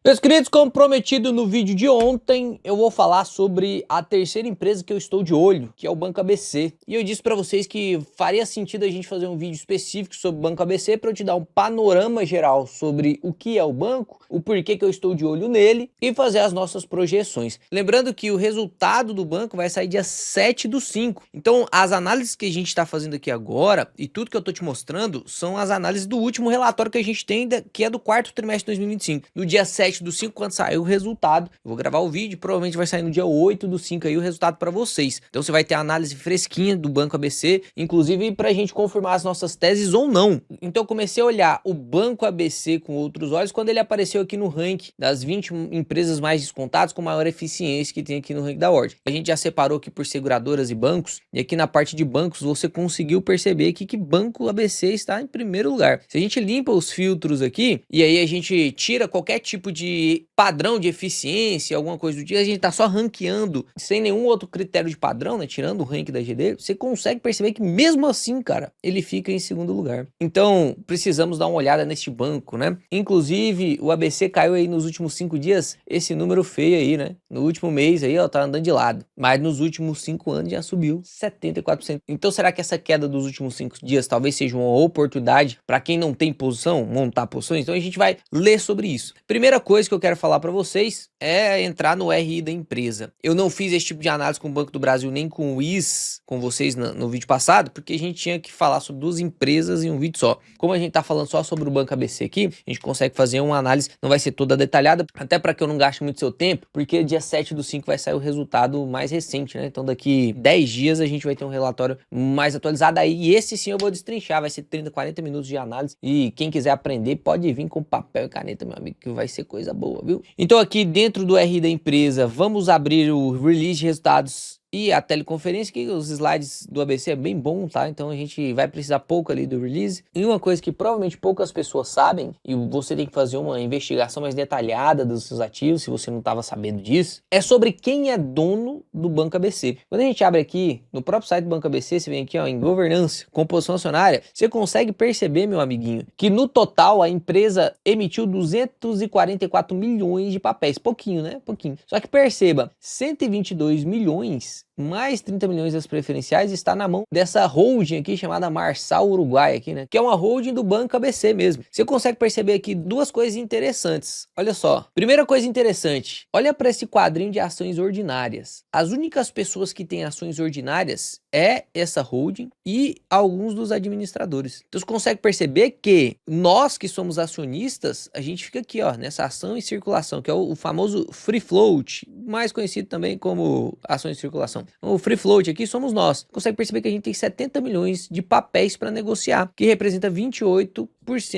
Meus queridos, como prometido no vídeo de ontem, eu vou falar sobre a terceira empresa que eu estou de olho, que é o Banco ABC. E eu disse para vocês que faria sentido a gente fazer um vídeo específico sobre o Banco ABC para eu te dar um panorama geral sobre o que é o banco, o porquê que eu estou de olho nele e fazer as nossas projeções. Lembrando que o resultado do banco vai sair dia 7/5. Então, as análises que a gente está fazendo aqui agora e tudo que eu estou te mostrando são as análises do último relatório que a gente tem, que é do quarto trimestre de 2025. No dia 7/5, quando sair o resultado, eu vou gravar o vídeo, provavelmente vai sair no dia 8/5 aí o resultado para vocês. Então você vai ter a análise fresquinha do Banco ABC, inclusive pra gente confirmar as nossas teses ou não. Então eu comecei a olhar o Banco ABC com outros olhos quando ele apareceu aqui no ranking das 20 empresas mais descontadas com maior eficiência que tem aqui no ranking da Ward. A gente já separou aqui por seguradoras e bancos, e aqui na parte de bancos você conseguiu perceber aqui que Banco ABC está em primeiro lugar. Se a gente limpa os filtros aqui, e aí a gente tira qualquer tipo de padrão de eficiência, alguma coisa do dia, a gente tá só ranqueando sem nenhum outro critério de padrão, né? Tirando o ranking da GD, você consegue perceber que mesmo assim, cara, ele fica em segundo lugar. Então, precisamos dar uma olhada neste banco, né? Inclusive, o ABC caiu aí nos últimos 5 dias, esse número feio aí, né? No último mês aí, ó, tá andando de lado. Mas nos últimos 5 anos já subiu 74%. Então, será que essa queda dos últimos 5 dias talvez seja uma oportunidade para quem não tem posição, montar posições? Então, a gente vai ler sobre isso. Primeira coisa que eu quero falar para vocês é entrar no RI da empresa. Eu não fiz esse tipo de análise com o Banco do Brasil nem com o WIS com vocês no vídeo passado, porque a gente tinha que falar sobre duas empresas em um vídeo só. Como a gente tá falando só sobre o Banco ABC aqui, a gente consegue fazer uma análise, não vai ser toda detalhada, até para que eu não gaste muito seu tempo, porque dia 7/5 vai sair o resultado mais recente, né? Então daqui 10 dias a gente vai ter um relatório mais atualizado aí, e esse sim eu vou destrinchar, vai ser 30, 40 minutos de análise, e quem quiser aprender pode vir com papel e caneta, meu amigo, que vai ser coisa boa, viu? Então aqui dentro do RI da empresa, vamos abrir o release de resultados e a teleconferência, que os slides do ABC é bem bom, tá? Então a gente vai precisar pouco ali do release. E uma coisa que provavelmente poucas pessoas sabem, e você tem que fazer uma investigação mais detalhada dos seus ativos, se você não estava sabendo disso, é sobre quem é dono do Banco ABC. Quando a gente abre aqui, no próprio site do Banco ABC, você vem aqui ó, em governança, composição acionária, você consegue perceber, meu amiguinho, que no total a empresa emitiu 244 milhões de papéis. Pouquinho, né? Pouquinho. Só que perceba, 122 milhões mais 30 milhões das preferenciais está na mão dessa holding aqui chamada Marçal Uruguai aqui, né? Que é uma holding do Banco ABC mesmo. Você consegue perceber aqui duas coisas interessantes. Olha só. Primeira coisa interessante. Olha para esse quadrinho de ações ordinárias. As únicas pessoas que têm ações ordinárias é essa holding e alguns dos administradores. Então você consegue perceber que nós que somos acionistas, a gente fica aqui, ó, nessa ação em circulação, que é o famoso free float, mais conhecido também como ações em circulação. O free float aqui somos nós. Consegue perceber que a gente tem 70 milhões de papéis para negociar, que representa 28%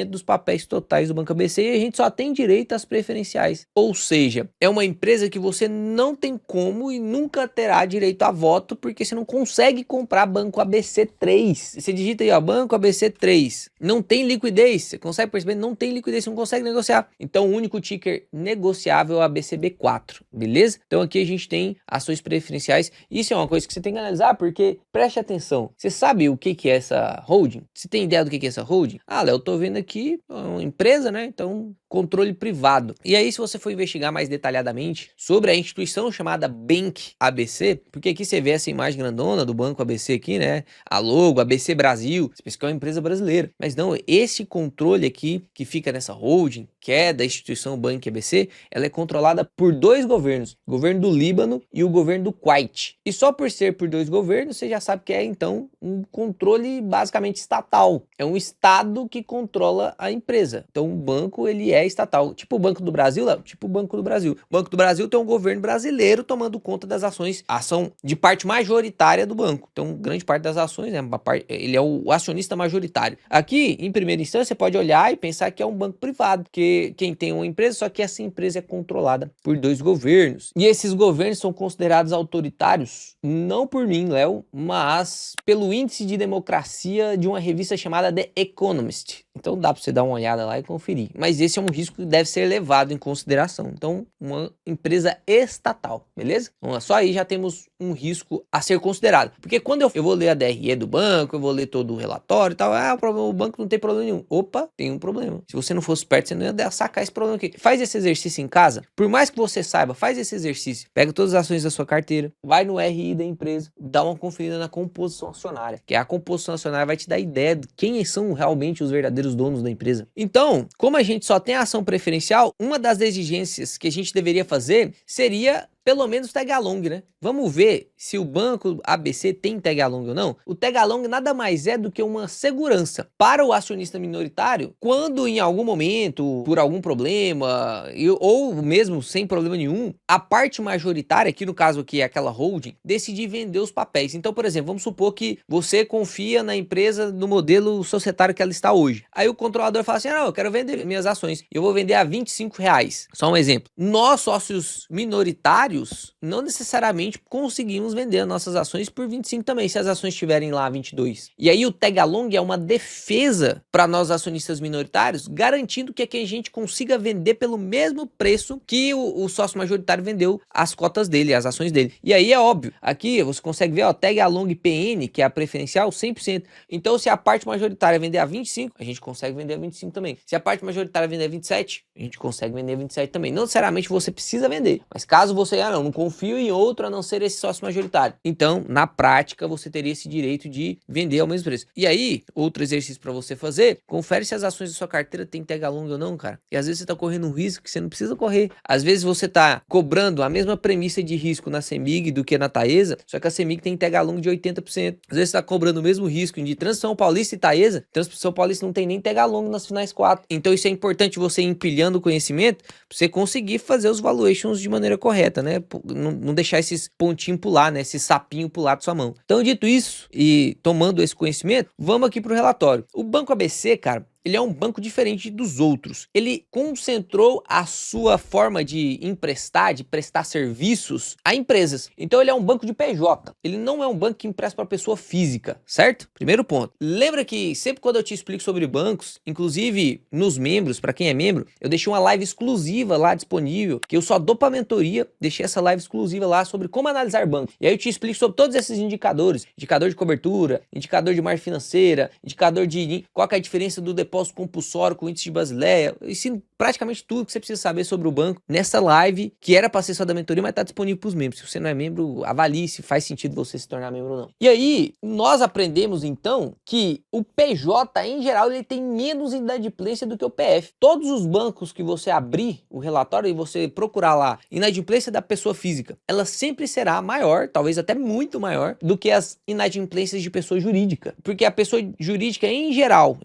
dos papéis totais do Banco ABC, e a gente só tem direito às preferenciais. Ou seja, é uma empresa que você não tem como e nunca terá direito a voto, porque você não consegue comprar Banco ABC 3. Você digita aí, ó, Banco ABC 3. Não tem liquidez. Você consegue perceber? Não tem liquidez, você não consegue negociar. Então o único ticker negociável é o ABCB4, beleza? Então aqui a gente tem ações preferenciais. Isso é uma coisa que você tem que analisar, porque preste atenção. Você sabe o que é essa holding? Você tem ideia do que é essa holding? Ah, Léo, eu tô vendo aqui uma empresa, né? Então, controle privado. E aí, se você for investigar mais detalhadamente sobre a instituição chamada Bank ABC, porque aqui você vê essa imagem grandona do Banco ABC aqui, né? A logo, ABC Brasil, você pensa que é uma empresa brasileira. Mas não, esse controle aqui, que fica nessa holding, que é da instituição Bank ABC, ela é controlada por dois governos, o governo do Líbano e o governo do Kuwait. E só por ser por dois governos, você já sabe que é, então, um controle basicamente estatal. É um estado que controla a empresa. Então, o banco, ele é estatal. Tipo o Banco do Brasil, Léo? Tipo o Banco do Brasil. O Banco do Brasil tem um governo brasileiro tomando conta das ações, ação de parte majoritária do banco. Então, grande parte das ações, né, ele é o acionista majoritário. Aqui, em primeira instância, você pode olhar e pensar que é um banco privado, porque quem tem uma empresa, só que essa empresa é controlada por dois governos. E esses governos são considerados autoritários, não por mim, Léo, mas pelo índice de democracia de uma revista chamada The Economist. Então dá para você dar uma olhada lá e conferir. Mas esse é um risco que deve ser levado em consideração. Então, uma empresa estatal, beleza? Então, só aí já temos um risco a ser considerado. Porque quando eu vou ler a DRE do banco, eu vou ler todo o relatório e tal, o banco não tem problema nenhum. Opa, tem um problema. Se você não fosse esperto, você não ia sacar esse problema aqui. Faz esse exercício em casa, por mais que você saiba, faz esse exercício. Pega todas as ações da sua carteira, vai no RI da empresa, dá uma conferida na composição acionária, que a composição acionária vai te dar ideia de quem são realmente os verdadeiros donos da empresa. Então, como a gente só tem a ação preferencial, uma das exigências que a gente deveria fazer seria pelo menos tag along, né? Vamos ver se o banco ABC tem tag along ou não. O tag along nada mais é do que uma segurança para o acionista minoritário quando em algum momento, por algum problema, ou mesmo sem problema nenhum, a parte majoritária, que no caso aqui é aquela holding, decidir vender os papéis. Então, por exemplo, vamos supor que você confia na empresa no modelo societário que ela está hoje. Aí o controlador fala assim, não, eu quero vender minhas ações, eu vou vender a R$ 25. Só um exemplo. Nós, sócios minoritários, não necessariamente conseguimos vender as nossas ações por 25 também, se as ações estiverem lá a 22. E aí o tag along é uma defesa para nós acionistas minoritários, garantindo que a gente consiga vender pelo mesmo preço que o sócio majoritário vendeu as cotas dele, as ações dele. E aí é óbvio, aqui você consegue ver, ó, tag along PN, que é a preferencial, 100%. Então se a parte majoritária vender a 25, a gente consegue vender a 25 também. Se a parte majoritária vender a 27, a gente consegue vender a 27 também. Não necessariamente você precisa vender, mas caso você não confio em outro a não ser esse sócio majoritário. Então, na prática, você teria esse direito de vender ao mesmo preço. E aí, outro exercício para você fazer, confere se as ações da sua carteira tem tag along ou não, cara. E às vezes você tá correndo um risco que você não precisa correr. Às vezes você tá cobrando a mesma premissa de risco na CEMIG do que na Taesa, só que a CEMIG tem tag along de 80%. Às vezes você tá cobrando o mesmo risco de Transição Paulista e Taesa, Transição Paulista não tem nem tag along nas finais 4. Então isso é importante você empilhando o conhecimento para você conseguir fazer os valuations de maneira correta, né? Não deixar esses pontinhos pular, né? Esse sapinho pular da sua mão. Então, dito isso, e tomando esse conhecimento, vamos aqui pro relatório. O Banco ABC, cara, ele é um banco diferente dos outros. Ele concentrou a sua forma de emprestar, de prestar serviços a empresas. Então ele é um banco de PJ. Ele não é um banco que empresta para pessoa física, certo? Primeiro ponto. Lembra que sempre quando eu te explico sobre bancos, inclusive nos membros, para quem é membro, eu deixei uma live exclusiva lá disponível, que eu só dou para mentoria, deixei essa live exclusiva lá sobre como analisar banco. E aí eu te explico sobre todos esses indicadores, indicador de cobertura, indicador de margem financeira, indicador de qual que é a diferença do depósito compulsório com o índice de Basileia. Eu ensino praticamente tudo que você precisa saber sobre o banco nessa live, que era para ser só da mentoria, mas está disponível para os membros. Se você não é membro, avalie se faz sentido você se tornar membro ou não. E aí, nós aprendemos então que o PJ, em geral, ele tem menos inadimplência do que o PF. Todos os bancos que você abrir o relatório e você procurar lá inadimplência da pessoa física, ela sempre será maior, talvez até muito maior, do que as inadimplências de pessoa jurídica. Porque a pessoa jurídica, em geral,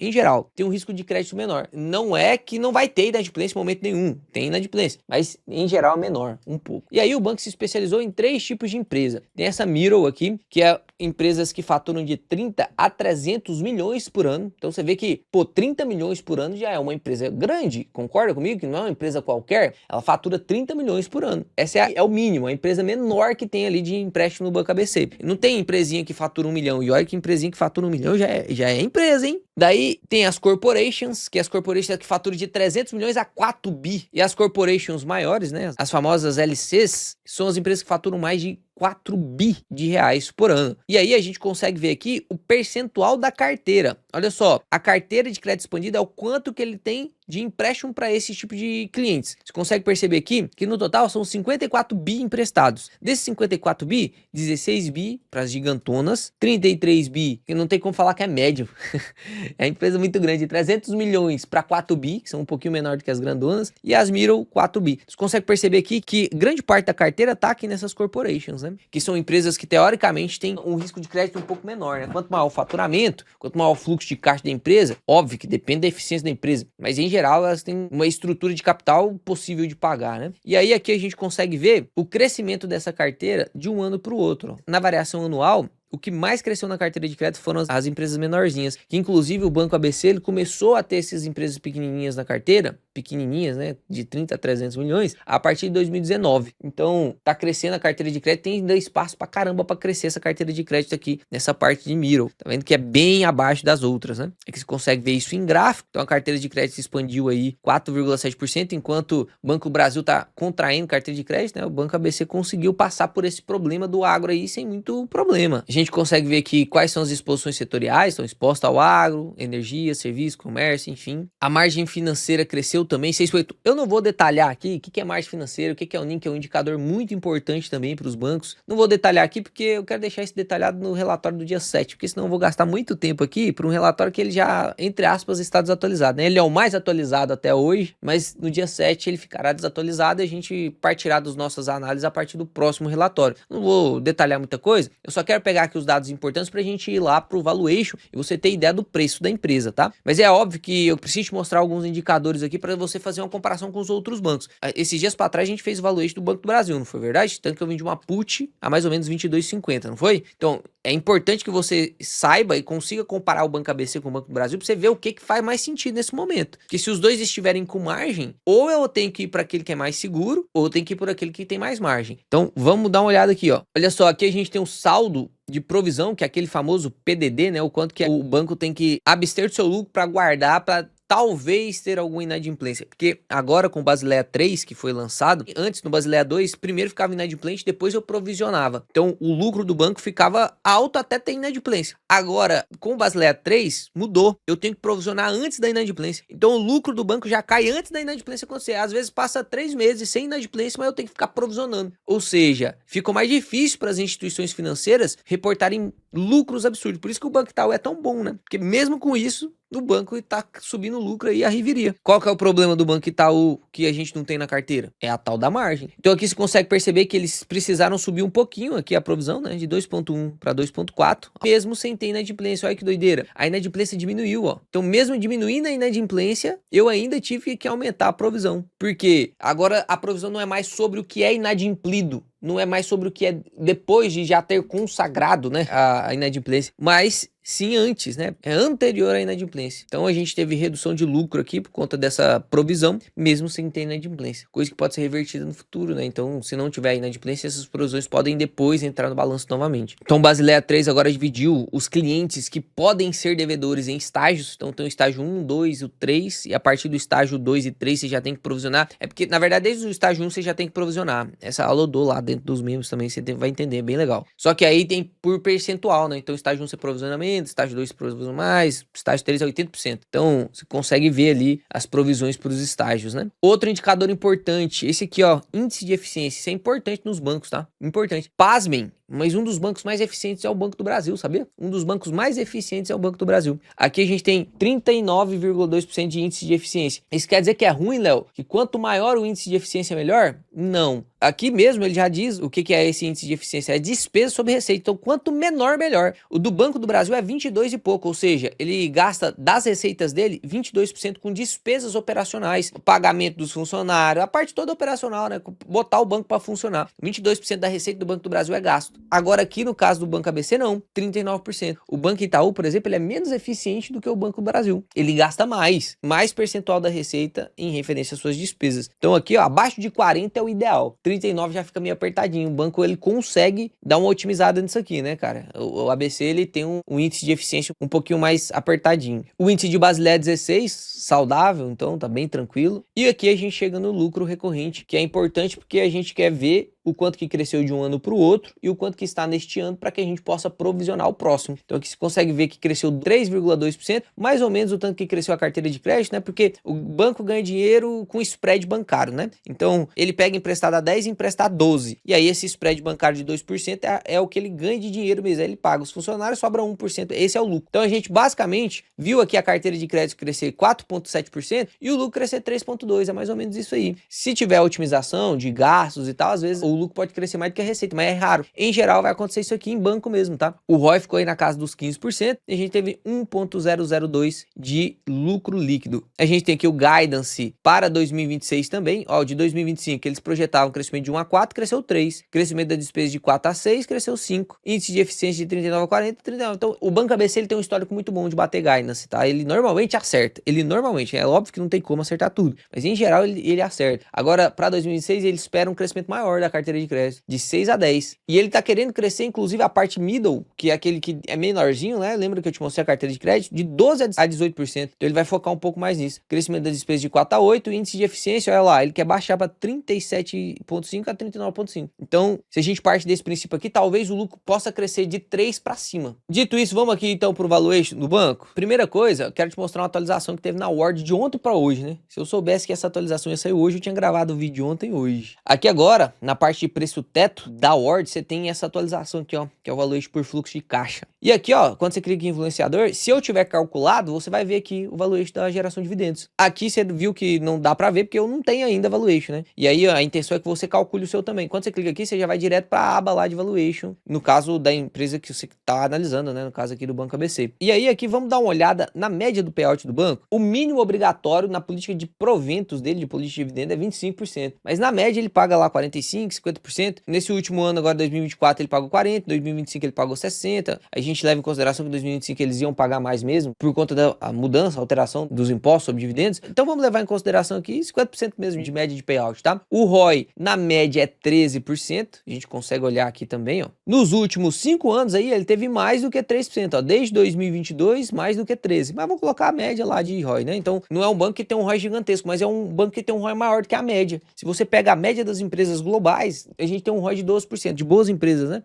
tem um risco de crédito menor. Não é que não vai ter inadimplência em momento nenhum. Tem inadimplência, mas em geral é menor, um pouco. E aí o banco se especializou em 3 tipos de empresa. Tem essa Miro aqui, que é empresas que faturam de 30 a 300 milhões por ano. Então você vê que, 30 milhões por ano já é uma empresa grande. Concorda comigo que não é uma empresa qualquer? Ela fatura 30 milhões por ano. Essa é o mínimo, a empresa menor que tem ali de empréstimo no Banco ABC. Não tem empresinha que fatura 1 milhão. E olha que empresinha que fatura 1 milhão já é empresa, hein? Daí tem as corporations, que as corporations que faturam de 300 milhões a 4 bi. E as corporations maiores, né, as famosas LCs, são as empresas que faturam mais de 4 bi de reais por ano. E aí a gente consegue ver aqui o percentual da carteira. Olha só, a carteira de crédito expandido é o quanto que ele tem de empréstimo para esse tipo de clientes. Você consegue perceber aqui que no total são 54 bi emprestados. Desses 54 bi, 16 bi para as gigantonas, 33 bi, que não tem como falar que é médio. É uma empresa muito grande, 300 milhões para 4 bi, que são um pouquinho menor do que as grandonas, e as middle 4 bi. Você consegue perceber aqui que grande parte da carteira está aqui nessas corporations, né? Que são empresas que teoricamente têm um risco de crédito um pouco menor, né? Quanto maior o faturamento, quanto maior o fluxo de caixa da empresa, óbvio que depende da eficiência da empresa, mas em geral elas têm uma estrutura de capital possível de pagar, né? E aí aqui a gente consegue ver o crescimento dessa carteira de um ano para o outro. Na variação anual, o que mais cresceu na carteira de crédito foram as empresas menorzinhas, que inclusive o Banco ABC ele começou a ter essas empresas pequenininhas na carteira pequenininhas, né, de 30 a 300 milhões, a partir de 2019. Então, tá crescendo a carteira de crédito, tem ainda espaço pra caramba pra crescer essa carteira de crédito aqui, nessa parte de Miro. Tá vendo que é bem abaixo das outras, né? É que você consegue ver isso em gráfico. Então, a carteira de crédito expandiu aí 4,7%, enquanto o Banco do Brasil tá contraindo carteira de crédito, né? O Banco ABC conseguiu passar por esse problema do agro aí sem muito problema. A gente consegue ver aqui quais são as exposições setoriais, estão expostas ao agro, energia, serviço, comércio, enfim. A margem financeira cresceu também 6,8%. Eu não vou detalhar aqui o que é margem financeira, o que é o NIM, que é um indicador muito importante também para os bancos. Não vou detalhar aqui porque eu quero deixar isso detalhado no relatório do dia 7, porque senão eu vou gastar muito tempo aqui para um relatório que ele já, entre aspas, está desatualizado, né? Ele é o mais atualizado até hoje, mas no dia 7 ele ficará desatualizado e a gente partirá das nossas análises a partir do próximo relatório. Não vou detalhar muita coisa, eu só quero pegar aqui os dados importantes para a gente ir lá para o valuation e você ter ideia do preço da empresa, tá? Mas é óbvio que eu preciso te mostrar alguns indicadores aqui para você fazer uma comparação com os outros bancos. Esses dias para trás a gente fez o valuation do Banco do Brasil, não foi verdade? Tanto que eu vendi uma put a mais ou menos 22,50, não foi? Então, é importante que você saiba e consiga comparar o Banco ABC com o Banco do Brasil para você ver o que faz mais sentido nesse momento. Porque se os dois estiverem com margem, ou eu tenho que ir para aquele que é mais seguro, ou eu tenho que ir por aquele que tem mais margem. Então, vamos dar uma olhada aqui, ó. Olha só, aqui a gente tem um saldo de provisão, que é aquele famoso PDD, né? O quanto que o banco tem que abster do seu lucro para guardar, para talvez ter alguma inadimplência, porque agora com o Basileia 3 que foi lançado, antes no Basileia 2, primeiro ficava inadimplente, depois eu provisionava. Então o lucro do banco ficava alto até ter inadimplência. Agora, com o Basileia 3, mudou. Eu tenho que provisionar antes da inadimplência. Então o lucro do banco já cai antes da inadimplência acontecer. Às vezes passa 3 meses sem inadimplência, mas eu tenho que ficar provisionando. Ou seja, ficou mais difícil para as instituições financeiras reportarem lucros absurdos. Por isso que o Banco Itaú é tão bom, né? Porque mesmo com isso, o banco está subindo lucro aí a riveria. Qual que é o problema do Banco Itaú que a gente não tem na carteira? É a tal da margem. Então aqui você consegue perceber que eles precisaram subir um pouquinho aqui a provisão, né? De 2,1 para 2,4, mesmo sem ter inadimplência. Olha que doideira. A inadimplência diminuiu, ó. Então mesmo diminuindo a inadimplência, eu ainda tive que aumentar a provisão. Porque agora a provisão não é mais sobre o que é inadimplido. Não é mais sobre o que é depois de já ter consagrado, né, a inadimplência, mas sim antes, né, é anterior à inadimplência. Então a gente teve redução de lucro aqui por conta dessa provisão, mesmo sem ter inadimplência, coisa que pode ser revertida no futuro, né? Então se não tiver inadimplência, essas provisões podem depois entrar no balanço novamente. Então Basileia 3 agora dividiu os clientes que podem ser devedores em estágios. Então tem o estágio 1, 2 e o 3, e a partir do estágio 2 e 3 você já tem que provisionar. É porque, na verdade, desde o estágio 1 você já tem que provisionar. Essa aula eu dou lá dentro dos membros também, você vai entender, é bem legal. Só que aí tem por percentual, né? Então estágio 1 você provisiona menos, estágio 2 você provisiona mais, estágio 3 é 80%. Então você consegue ver ali as provisões para os estágios, né? Outro indicador importante, esse aqui, ó, índice de eficiência. Isso é importante nos bancos, tá? Importante. Pasmem, mas um dos bancos mais eficientes é o Banco do Brasil, sabia? Um dos bancos mais eficientes é o Banco do Brasil. Aqui a gente tem 39,2% de índice de eficiência. Isso quer dizer que é ruim, Léo? Que quanto maior o índice de eficiência, melhor? Não. Aqui mesmo ele já diz o que é esse índice de eficiência. É despesa sobre receita. Então, quanto menor, melhor. O do Banco do Brasil é 22 e pouco. Ou seja, ele gasta das receitas dele 22% com despesas operacionais. O pagamento dos funcionários, a parte toda operacional, né? Botar o banco para funcionar. 22% da receita do Banco do Brasil é gasto. Agora aqui no caso do Banco ABC não, 39%. O Banco Itaú, por exemplo, ele é menos eficiente do que o Banco do Brasil. Ele gasta mais percentual da receita em referência às suas despesas. Então aqui, ó, abaixo de 40 é o ideal. 39 já fica meio apertadinho. O banco ele consegue dar uma otimizada nisso aqui, né, cara? O ABC ele tem um índice de eficiência um pouquinho mais apertadinho. O índice de Basileia 16, saudável, então tá bem tranquilo. E aqui a gente chega no lucro recorrente, que é importante porque a gente quer ver o quanto que cresceu de um ano para o outro e o quanto que está neste ano para que a gente possa provisionar o próximo. Então aqui você consegue ver que cresceu 3,2%, mais ou menos o tanto que cresceu a carteira de crédito, né? Porque o banco ganha dinheiro com spread bancário, né? Então ele pega emprestado a 10 e empresta a 12. E aí esse spread bancário de 2% é o que ele ganha de dinheiro mesmo. Aí ele paga os funcionários, sobra 1%. Esse é o lucro. Então a gente basicamente viu aqui a carteira de crédito crescer 4,7% e o lucro crescer 3,2%. É mais ou menos isso aí. Se tiver otimização de gastos e tal, às vezes o o lucro pode crescer mais do que a receita, mas é raro. Em geral vai acontecer isso aqui em banco mesmo, tá? O ROI ficou aí na casa dos 15% e a gente teve 1,002 de lucro líquido. A gente tem aqui o guidance para 2026 também, ó, de 2025 eles projetavam crescimento de 1 a 4, cresceu 3, crescimento da despesa de 4 a 6, cresceu 5, índice de eficiência de 39 a 40, 39. Então o Banco ABC ele tem um histórico muito bom de bater guidance, tá? Ele normalmente acerta, é óbvio que não tem como acertar tudo, mas em geral ele acerta. Agora para 2026 ele espera um crescimento maior da carteira de crédito, de 6 a 10, e ele tá querendo crescer inclusive a parte middle, que é aquele que é menorzinho, né? Lembra que eu te mostrei a carteira de crédito? De 12 a 18%, então ele vai focar um pouco mais nisso. Crescimento das despesas de 4 a 8, índice de eficiência, olha lá, ele quer baixar para 37,5 a 39,5. Então, se a gente parte desse princípio aqui, talvez o lucro possa crescer de 3 para cima. Dito isso, vamos aqui então pro valuation do banco. Primeira coisa, eu quero te mostrar uma atualização que teve na Ward de ontem para hoje, né? Se eu soubesse que essa atualização ia sair hoje, eu tinha gravado o vídeo ontem e hoje. Aqui agora, na parte de preço teto da Ward, você tem essa atualização aqui, ó, que é o valuation por fluxo de caixa. E aqui, ó, quando você clica em influenciador, se eu tiver calculado, você vai ver aqui o valuation da geração de dividendos. Aqui você viu que não dá para ver porque eu não tenho ainda valuation, né? E aí a intenção é que você calcule o seu também. Quando você clica aqui, você já vai direto para a aba lá de valuation, no caso da empresa que você está analisando, né? No caso aqui do Banco ABC. E aí aqui vamos dar uma olhada na média do payout do banco. O mínimo obrigatório na política de proventos dele, de política de dividendo, é 25%. Mas na média ele paga lá 45%, 50%. Nesse último ano, agora 2024, ele pagou 40%, 2025 ele pagou 60%. A gente leva em consideração que em 2025 eles iam pagar mais mesmo, por conta da mudança, alteração dos impostos sobre dividendos. Então vamos levar em consideração aqui 50% mesmo de média de payout, tá? O ROI na média é 13%. A gente consegue olhar aqui também, ó. Nos últimos 5 anos aí ele teve mais do que 3%, ó. Desde 2022 mais do que 13%. Mas vou colocar a média lá de ROI, né? Então não é um banco que tem um ROI gigantesco, mas é um banco que tem um ROI maior do que a média. Se você pega a média das empresas globais, a gente tem um ROI de 12%, de boas empresas, né?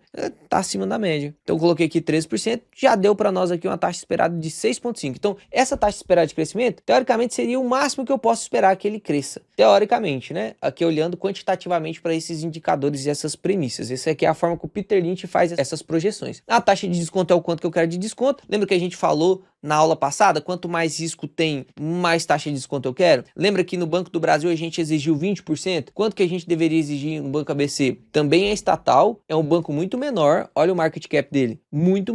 Tá acima da média. Então eu coloquei aqui 13%, já deu para nós aqui uma taxa esperada de 6,5%. Então essa taxa esperada de crescimento, teoricamente seria o máximo que eu posso esperar que ele cresça. Teoricamente, né? Aqui olhando quantitativamente para esses indicadores e essas premissas. Essa aqui é a forma que o Peter Lynch faz essas projeções. A taxa de desconto é o quanto que eu quero de desconto. Lembra que a gente falou na aula passada, quanto mais risco tem, mais taxa de desconto eu quero? Lembra que no Banco do Brasil a gente exigiu 20%? Quanto que a gente deveria exigir no Banco ABC? Também é estatal, é um banco muito menor, olha o market cap dele, muito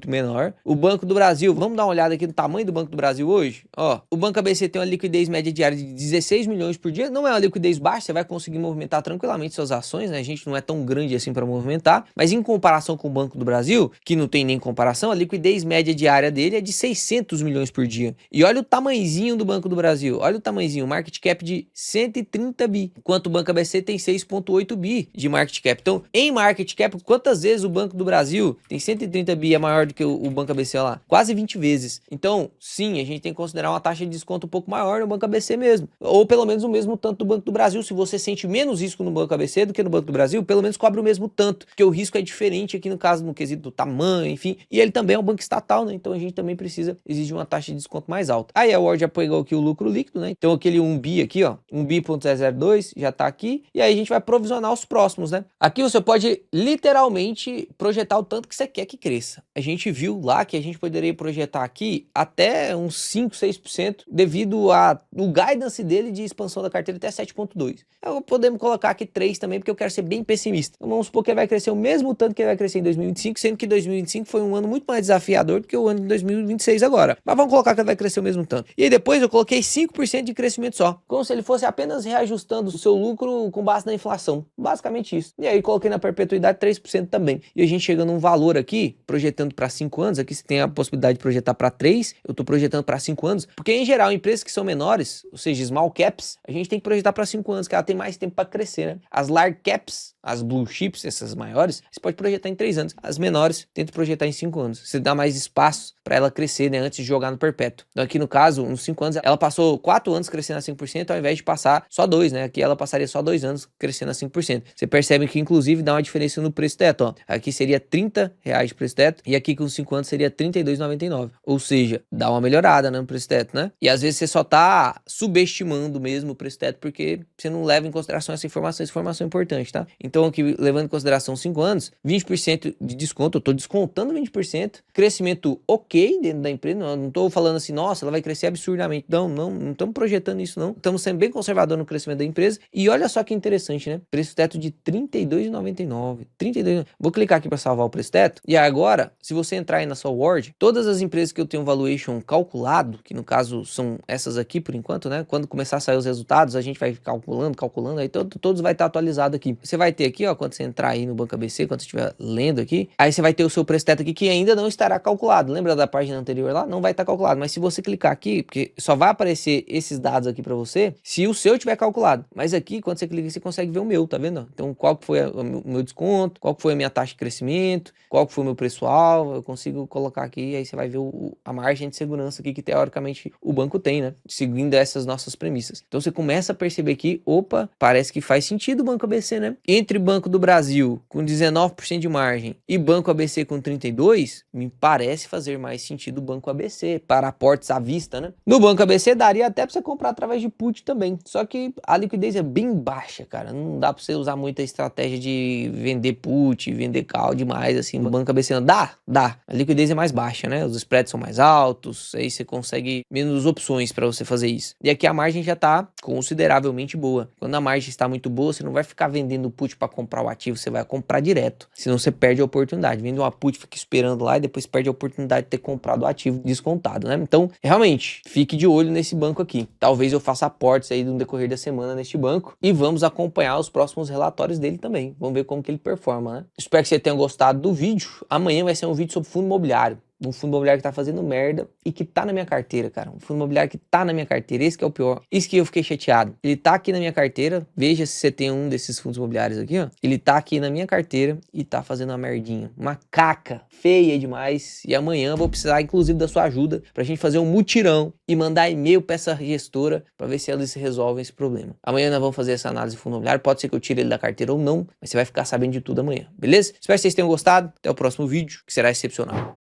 menor. O Banco do Brasil, vamos dar uma olhada aqui no tamanho do Banco do Brasil hoje? Ó, o Banco ABC tem uma liquidez média diária de 16 milhões por dia, não é uma liquidez baixa, você vai conseguir movimentar tranquilamente suas ações, né? A gente não é tão grande assim para movimentar, mas em comparação com o Banco do Brasil, que não tem nem comparação, a liquidez média diária dele é de 600 milhões por dia. E olha o tamanhozinho do Banco do Brasil, olha o tamanhozinho, market cap de 130 bi, enquanto o Banco ABC tem 6,8 bi de market cap. Então, em market cap, quantas vezes o Banco do Brasil tem 130 bi, é maior do que o Banco ABC lá? Quase 20 vezes. Então, sim, a gente tem que considerar uma taxa de desconto um pouco maior no Banco ABC mesmo, ou pelo menos o mesmo tanto do Banco do Brasil. Se você sente menos risco no Banco ABC do que no Banco do Brasil, pelo menos cobre o mesmo tanto, porque o risco é diferente aqui no caso, no quesito do tamanho, enfim, e ele também é um banco estatal, né? Então a gente também precisa exigir uma taxa de desconto mais alta. Aí a Ward já pegou aqui o lucro líquido, né? Então aquele 1 bi aqui, ó, 1 bi.002 já tá aqui, e aí a gente vai provisionar os próximos, né? Aqui você pode literalmente projetar o tanto que você quer que cresça. A gente viu lá que a gente poderia projetar aqui até uns 5, 6% devido ao guidance dele de expansão da carteira até 7,2. Podemos colocar aqui 3 também, porque eu quero ser bem pessimista. Então vamos supor que ele vai crescer o mesmo tanto que ele vai crescer em 2025, sendo que 2025 foi um ano muito mais desafiador do que o ano de 2026 agora. Mas vamos colocar que ele vai crescer o mesmo tanto. E aí depois eu coloquei 5% de crescimento só, como se ele fosse apenas reajustando o seu lucro com base na inflação. Basicamente isso. E aí coloquei na perpetuidade 3% também. E a gente chega num valor aqui, projetando para 5 anos, aqui você tem a possibilidade de projetar para 3, eu estou projetando para 5 anos, porque em geral, empresas que são menores, ou seja, small caps, a gente tem que projetar para 5 anos, que ela tem mais tempo para crescer, né? As large caps, as blue chips, essas maiores, você pode projetar em 3 anos. As menores, tenta projetar em 5 anos. Você dá mais espaço para ela crescer, né, antes de jogar no perpétuo. Então aqui no caso, uns 5 anos, ela passou 4 anos crescendo a 5%, ao invés de passar só 2, né? Aqui ela passaria só 2 anos crescendo a 5%. Você percebe que inclusive dá uma diferença no preço teto, ó. Aqui seria R$30 de preço teto e aqui com 5 anos seria R$32,99. Ou seja, dá uma melhorada, né, no preço teto, né? E às vezes você só tá subestimando mesmo o preço teto porque você não leva em consideração essa informação é importante, tá? Então aqui, levando em consideração 5 anos, 20% de desconto, eu tô descontando 20%, crescimento ok dentro da empresa, não tô falando assim, nossa, ela vai crescer absurdamente. Não estamos projetando isso não. Estamos sendo bem conservador no crescimento da empresa. E olha só que interessante, né? Preço teto de R$ 32,99. 32. Vou clicar aqui para salvar o preço teto. E agora, se você entrar aí na sua Word, todas as empresas que eu tenho valuation calculado, que no caso são essas aqui por enquanto, né? Quando começar a sair os resultados, a gente vai calculando, aí todos vai estar atualizado aqui. Você vai ter aqui, ó, quando você entrar aí no Banco ABC, quando você estiver lendo aqui, aí você vai ter o seu preço teto aqui que ainda não estará calculado. Lembra da página anterior lá? Não vai estar calculado, mas se você clicar aqui, porque só vai aparecer esses dados aqui para você, se o seu tiver calculado. Mas aqui, quando você clica, você consegue ver o meu, tá vendo? Então, qual que foi o meu desconto, qual que foi a minha taxa de crescimento, qual que foi o meu preço-alvo, eu consigo colocar aqui, aí você vai ver a margem de segurança aqui que teoricamente o banco tem, né? Seguindo essas nossas premissas. Então, você começa a perceber que, opa, parece que faz sentido o Banco ABC, né? Entre Banco do Brasil com 19% de margem e Banco ABC com 32%, me parece fazer mais sentido o Banco ABC para aportes à vista, né? No Banco ABC daria até para você comprar através de put também, só que a liquidez é bem baixa, cara, não dá para você usar muita estratégia de vender put, vender call demais assim no Banco ABC, não. Dá, a liquidez é mais baixa, né? Os spreads são mais altos, aí você consegue menos opções para você fazer isso. E aqui a margem já tá consideravelmente boa. Quando a margem está muito boa, você não vai ficar vendendo put para comprar o ativo, você vai comprar direto, senão você perde a oportunidade. Vende uma put, fica esperando lá e depois perde a oportunidade de ter comprado o ativo descontado, né? Então, realmente, fique de olho nesse banco aqui. Talvez eu faça aportes aí no decorrer da semana neste banco e vamos acompanhar os próximos relatórios dele também. Vamos ver como que ele performa, né? Espero que você tenha gostado do vídeo. Amanhã vai ser um vídeo sobre fundo imobiliário. Um fundo imobiliário que tá fazendo merda e que tá na minha carteira, cara. Um fundo imobiliário que tá na minha carteira. Esse que é o pior. Isso que eu fiquei chateado. Ele tá aqui na minha carteira. Veja se você tem um desses fundos imobiliários aqui, ó. Ele tá aqui na minha carteira e tá fazendo uma merdinha. Uma caca feia demais. E amanhã eu vou precisar, inclusive, da sua ajuda pra gente fazer um mutirão e mandar e-mail pra essa gestora pra ver se eles resolvem esse problema. Amanhã nós vamos fazer essa análise de fundo imobiliário. Pode ser que eu tire ele da carteira ou não, mas você vai ficar sabendo de tudo amanhã, beleza? Espero que vocês tenham gostado. Até o próximo vídeo, que será excepcional.